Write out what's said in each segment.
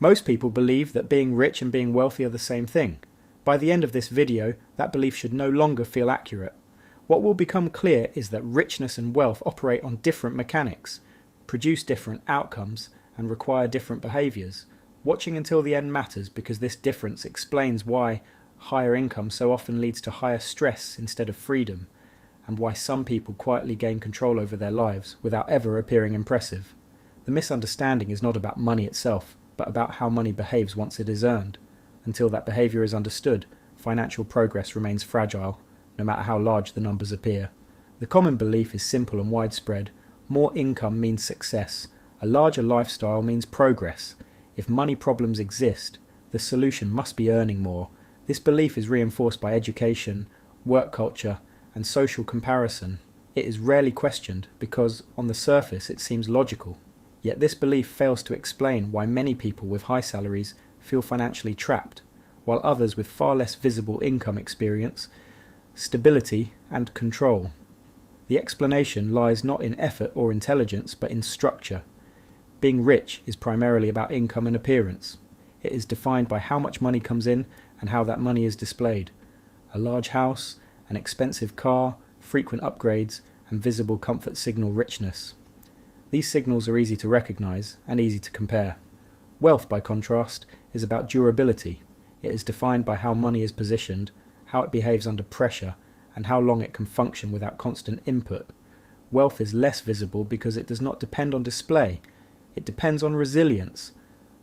Most people believe that being rich and being wealthy are the same thing. By the end of this video, that belief should no longer feel accurate. What will become clear is that richness and wealth operate on different mechanics, produce different outcomes, and require different behaviours. Watching until the end matters because this difference explains why higher income so often leads to higher stress instead of freedom, and why some people quietly gain control over their lives without ever appearing impressive. The misunderstanding is not about money itself, but about how money behaves once it is earned. Until that behaviour is understood, financial progress remains fragile, no matter how large the numbers appear. The common belief is simple and widespread. More income means success. A larger lifestyle means progress. If money problems exist, the solution must be earning more. This belief is reinforced by education, work culture, and social comparison. It is rarely questioned because, on the surface, it seems logical. Yet this belief fails to explain why many people with high salaries feel financially trapped, while others with far less visible income experience stability and control. The explanation lies not in effort or intelligence, but in structure. Being rich is primarily about income and appearance. It is defined by how much money comes in and how that money is displayed. A large house, an expensive car, frequent upgrades, and visible comfort signal richness. These signals are easy to recognize and easy to compare. Wealth, by contrast, is about durability. It is defined by how money is positioned, how it behaves under pressure, and how long it can function without constant input. Wealth is less visible because it does not depend on display. It depends on resilience.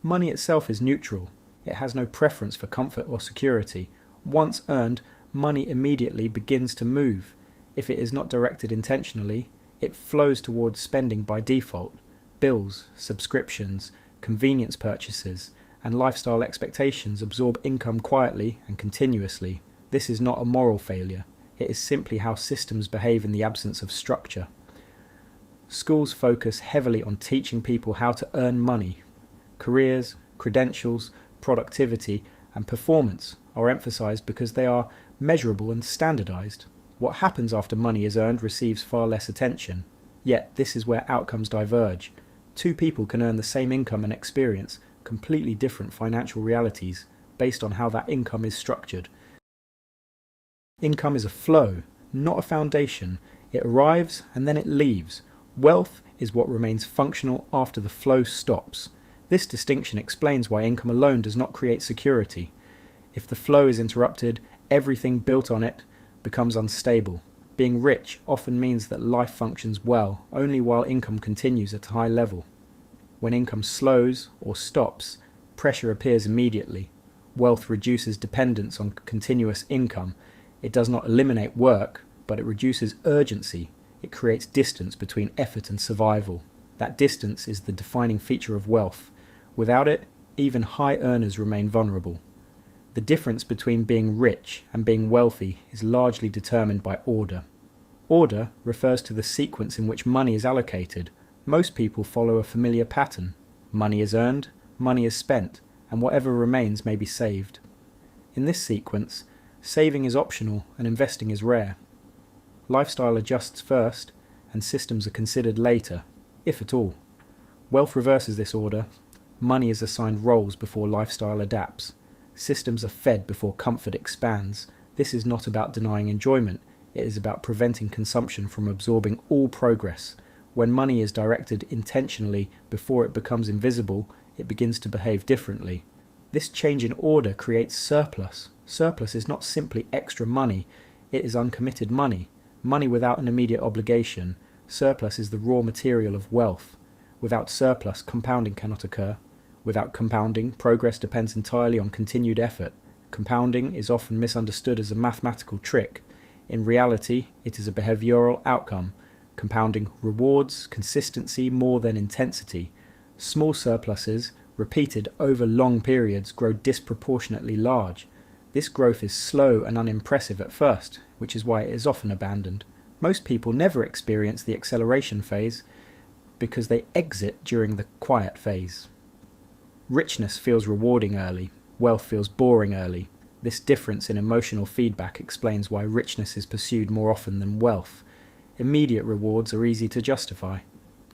Money itself is neutral. It has no preference for comfort or security. Once earned, money immediately begins to move. If it is not directed intentionally, it flows towards spending by default. Bills, subscriptions, convenience purchases, and lifestyle expectations absorb income quietly and continuously. This is not a moral failure. It is simply how systems behave in the absence of structure. Schools focus heavily on teaching people how to earn money. Careers, credentials, productivity, and performance are emphasized because they are measurable and standardized. What happens after money is earned receives far less attention. Yet this is where outcomes diverge. Two people can earn the same income and experience completely different financial realities based on how that income is structured. Income is a flow, not a foundation. It arrives and then it leaves. Wealth is what remains functional after the flow stops. This distinction explains why income alone does not create security. If the flow is interrupted, everything built on it becomes unstable. Being rich often means that life functions well only while income continues at a high level. When income slows or stops, pressure appears immediately. Wealth reduces dependence on continuous income. It does not eliminate work, but it reduces urgency. It creates distance between effort and survival. That distance is the defining feature of wealth. Without it, even high earners remain vulnerable. The difference between being rich and being wealthy is largely determined by order. Order refers to the sequence in which money is allocated. Most people follow a familiar pattern. Money is earned, money is spent, and whatever remains may be saved. In this sequence, saving is optional and investing is rare. Lifestyle adjusts first, and systems are considered later, if at all. Wealth reverses this order. Money is assigned roles before lifestyle adapts. Systems are fed before comfort expands. This is not about denying enjoyment. It is about preventing consumption from absorbing all progress. When money is directed intentionally before it becomes invisible, it begins to behave differently. This change in order creates surplus. Surplus is not simply extra money, it is uncommitted money. Money without an immediate obligation. Surplus is the raw material of wealth. Without surplus, compounding cannot occur. Without compounding, progress depends entirely on continued effort. Compounding is often misunderstood as a mathematical trick. In reality, it is a behavioral outcome. Compounding rewards consistency more than intensity. Small surpluses, repeated over long periods, grow disproportionately large. This growth is slow and unimpressive at first, which is why it is often abandoned. Most people never experience the acceleration phase because they exit during the quiet phase. Richness feels rewarding early, wealth feels boring early. This difference in emotional feedback explains why richness is pursued more often than wealth. Immediate rewards are easy to justify.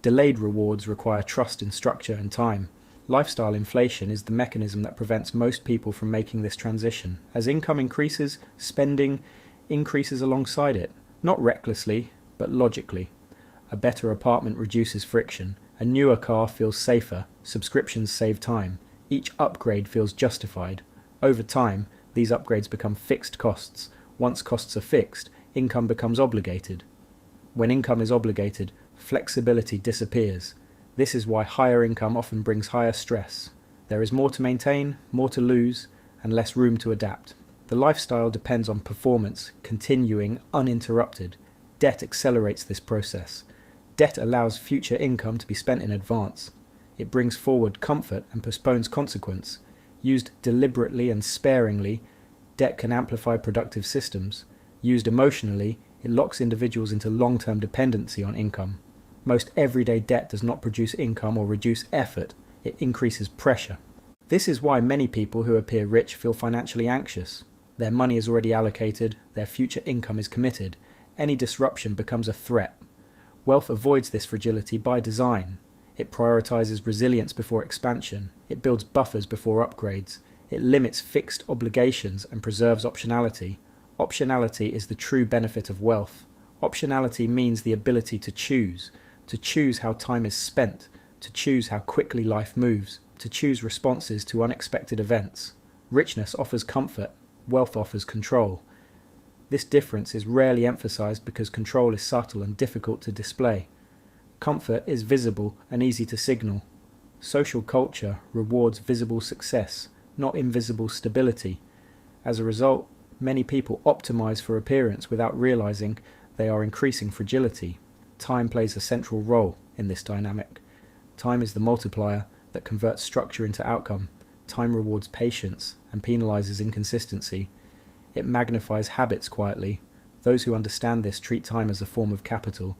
Delayed rewards require trust in structure and time. Lifestyle inflation is the mechanism that prevents most people from making this transition. As income increases, spending increases alongside it, not recklessly, but logically. A better apartment reduces friction, a newer car feels safer, subscriptions save time, each upgrade feels justified. Over time, these upgrades become fixed costs. Once costs are fixed, income becomes obligated. When income is obligated, flexibility disappears. This is why higher income often brings higher stress. There is more to maintain, more to lose, and less room to adapt. The lifestyle depends on performance, continuing uninterrupted. Debt accelerates this process. Debt allows future income to be spent in advance. It brings forward comfort and postpones consequence. Used deliberately and sparingly, debt can amplify productive systems. Used emotionally, it locks individuals into long-term dependency on income. Most everyday debt does not produce income or reduce effort, it increases pressure. This is why many people who appear rich feel financially anxious. Their money is already allocated, their future income is committed. Any disruption becomes a threat. Wealth avoids this fragility by design. It prioritizes resilience before expansion. It builds buffers before upgrades. It limits fixed obligations and preserves optionality. Optionality is the true benefit of wealth. Optionality means the ability to choose how time is spent, to choose how quickly life moves, to choose responses to unexpected events. Richness offers comfort, wealth offers control. This difference is rarely emphasized because control is subtle and difficult to display. Comfort is visible and easy to signal. Social culture rewards visible success, not invisible stability. As a result, many people optimize for appearance without realizing they are increasing fragility. Time plays a central role in this dynamic. Time is the multiplier that converts structure into outcome. Time rewards patience and penalizes inconsistency. It magnifies habits quietly. Those who understand this treat time as a form of capital.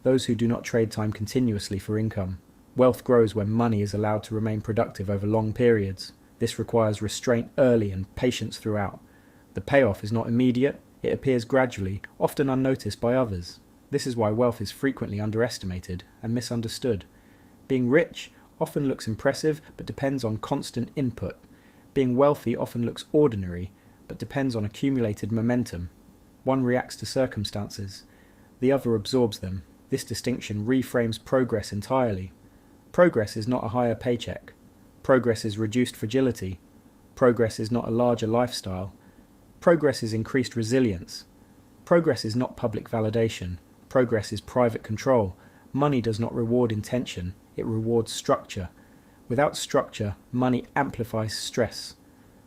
Those who do not trade time continuously for income. Wealth grows when money is allowed to remain productive over long periods. This requires restraint early and patience throughout. The payoff is not immediate, it appears gradually, often unnoticed by others. This is why wealth is frequently underestimated and misunderstood. Being rich often looks impressive but depends on constant input. Being wealthy often looks ordinary but depends on accumulated momentum. One reacts to circumstances, the other absorbs them. This distinction reframes progress entirely. Progress is not a higher paycheck. Progress is reduced fragility. Progress is not a larger lifestyle. Progress is increased resilience. Progress is not public validation. Progress is private control. Money does not reward intention, it rewards structure. Without structure, money amplifies stress.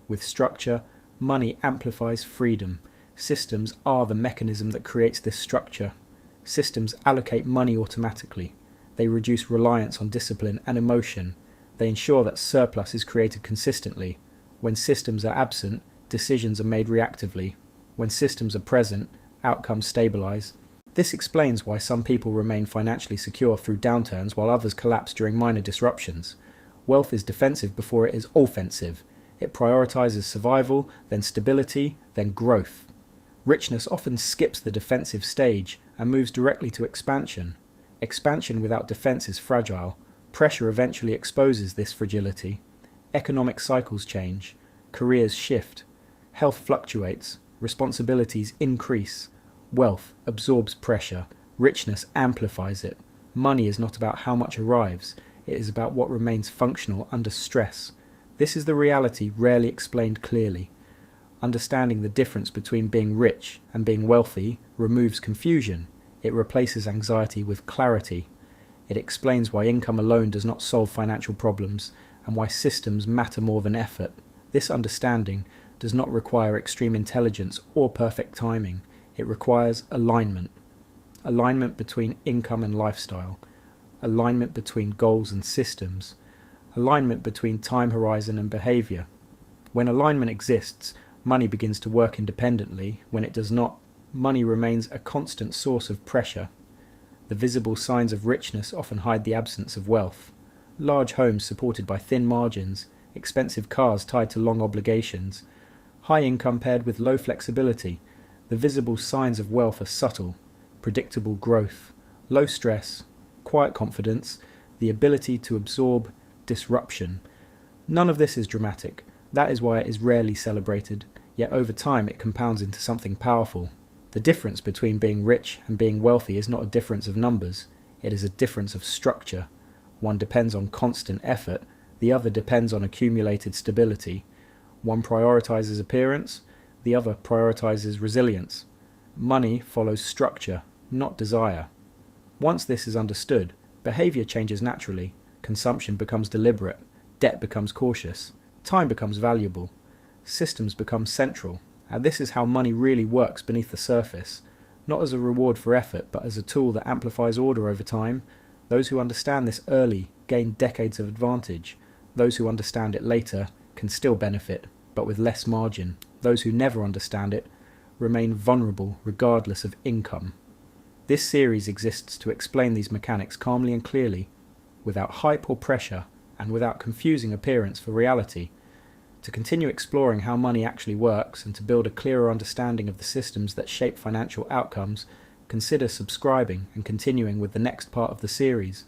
With structure, money amplifies freedom. Systems are the mechanism that creates this structure. Systems allocate money automatically. They reduce reliance on discipline and emotion. They ensure that surplus is created consistently. When systems are absent, decisions are made reactively. When systems are present, outcomes stabilize. This explains why some people remain financially secure through downturns while others collapse during minor disruptions. Wealth is defensive before it is offensive. It prioritizes survival, then stability, then growth. Richness often skips the defensive stage and moves directly to expansion. Expansion without defense is fragile. Pressure eventually exposes this fragility. Economic cycles change. Careers shift. Health fluctuates. Responsibilities increase. Wealth absorbs pressure. Richness amplifies it. Money is not about how much arrives. It is about what remains functional under stress. This is the reality rarely explained clearly. Understanding the difference between being rich and being wealthy removes confusion. It replaces anxiety with clarity. It explains why income alone does not solve financial problems and why systems matter more than effort. This understanding does not require extreme intelligence or perfect timing. It requires alignment. Alignment between income and lifestyle. Alignment between goals and systems. Alignment between time horizon and behavior. When alignment exists, money begins to work independently. When it does not, money remains a constant source of pressure. The visible signs of richness often hide the absence of wealth. Large homes supported by thin margins, expensive cars tied to long obligations, high income paired with low flexibility. The visible signs of wealth are subtle: predictable growth, low stress, quiet confidence, the ability to absorb disruption. None of this is dramatic. That is why it is rarely celebrated, yet over time it compounds into something powerful. The difference between being rich and being wealthy is not a difference of numbers, it is a difference of structure. One depends on constant effort, the other depends on accumulated stability. One prioritizes appearance, the other prioritizes resilience. Money follows structure, not desire. Once this is understood, behavior changes naturally, consumption becomes deliberate, debt becomes cautious, time becomes valuable, systems become central, and this is how money really works beneath the surface, not as a reward for effort, but as a tool that amplifies order over time. Those who understand this early gain decades of advantage. Those who understand it later can still benefit, but with less margin. Those who never understand it remain vulnerable regardless of income. This series exists to explain these mechanics calmly and clearly, without hype or pressure, and without confusing appearance for reality. To continue exploring how money actually works and to build a clearer understanding of the systems that shape financial outcomes, consider subscribing and continuing with the next part of the series.